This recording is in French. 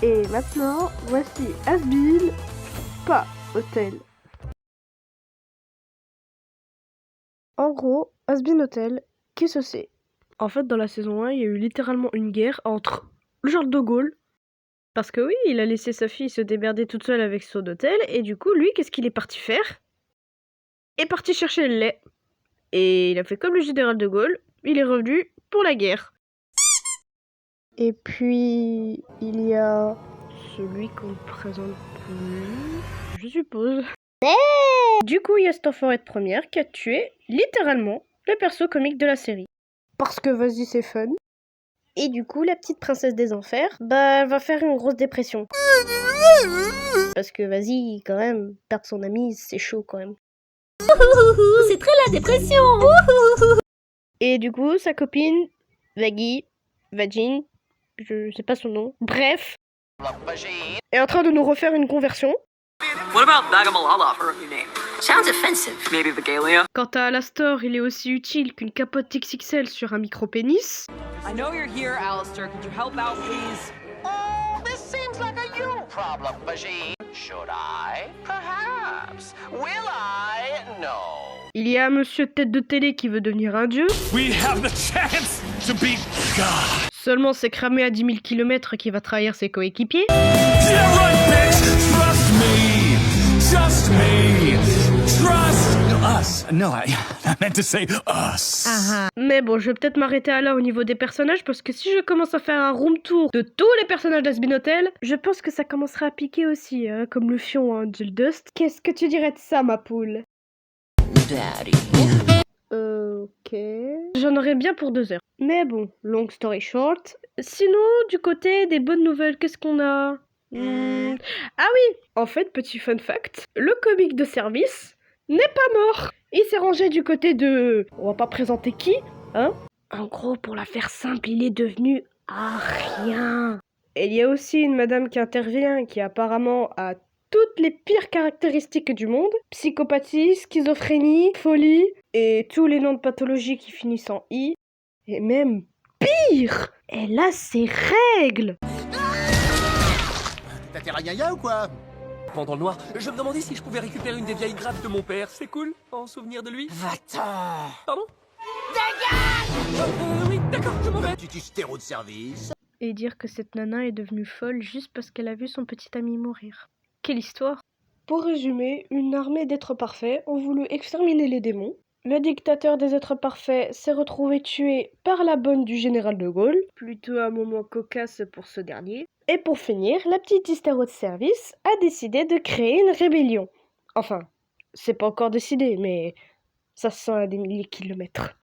Et maintenant, voici Has-Been, pas Hotel. En gros, Has-Been Hotel, qu'est-ce que c'est? En fait, dans la saison 1, il y a eu littéralement une guerre entre le Charles de Gaulle, parce que oui, il a laissé sa fille se démerder toute seule avec son hôtel, et du coup, lui, qu'est-ce qu'il est parti faire? Il est parti chercher le lait. Et il a fait comme le général de Gaulle, il est revenu pour la guerre. Et puis, il y a celui qu'on ne présente plus, je suppose. Du coup, il y a cette enfoirée de première qui a tué, littéralement, le perso comique de la série. Parce que vas-y, c'est fun. Et du coup, la petite princesse des enfers, elle va faire une grosse dépression. Parce que vas-y, quand même, perdre son ami, c'est chaud quand même. C'est très la dépression. Et du coup, sa copine, Vagin, je sais pas son nom, bref, est en train de nous refaire une conversion. What about Bagamalala for a new name? Sounds offensive. Maybe Vigalia? Quant à Alastor, il est aussi utile qu'une capote XXL sur un micro-pénis. I know you're here, Alistair. Could you help out, please? Oh, this seems like a you problem, Vagine. Should I? Perhaps. Will I? No. Il y a Monsieur Tête de Télé qui veut devenir un dieu. We have the chance to beat God. Seulement c'est cramé à 10 000 km qui va trahir ses coéquipiers. Yeah, right, bitch. Trust me. Just me. Trust us. No, I meant to say us. Mais bon, je vais peut-être m'arrêter à là au niveau des personnages parce que si je commence à faire un room tour de tous les personnages d'Has-Been Hotel, je pense que ça commencera à piquer aussi, hein, comme le fion, hein, Jill Dust. Qu'est-ce que tu dirais de ça, ma poule? Ok. J'en aurais bien pour 2 heures. Mais bon, long story short. Sinon, du côté des bonnes nouvelles, qu'est-ce qu'on a? Ah oui, en fait, petit fun fact, le comique de service n'est pas mort. Il s'est rangé du côté de... On va pas présenter qui, hein? En gros, pour la faire simple, il est devenu à rien. Et il y a aussi une madame qui intervient qui apparemment a toutes les pires caractéristiques du monde. Psychopathie, schizophrénie, folie et tous les noms de pathologies qui finissent en I. Et même pire, elle a ses règles. T'as tes ragnagnas ou quoi? Pendant le noir, je me demandais si je pouvais récupérer une des vieilles grappes de mon père. C'est cool, en souvenir de lui. Va-t'en. Pardon? Dégage! Oui, d'accord, je m'en vais. Tu stéro de service. Et dire que cette nana est devenue folle juste parce qu'elle a vu son petit ami mourir. Quelle histoire! Pour résumer, une armée d'êtres parfaits ont voulu exterminer les démons. Le dictateur des êtres parfaits s'est retrouvé tué par la bonne du général de Gaulle, plutôt un moment cocasse pour ce dernier. Et pour finir, la petite hystéro de service a décidé de créer une rébellion. Enfin, c'est pas encore décidé, mais ça se sent à des milliers de kilomètres.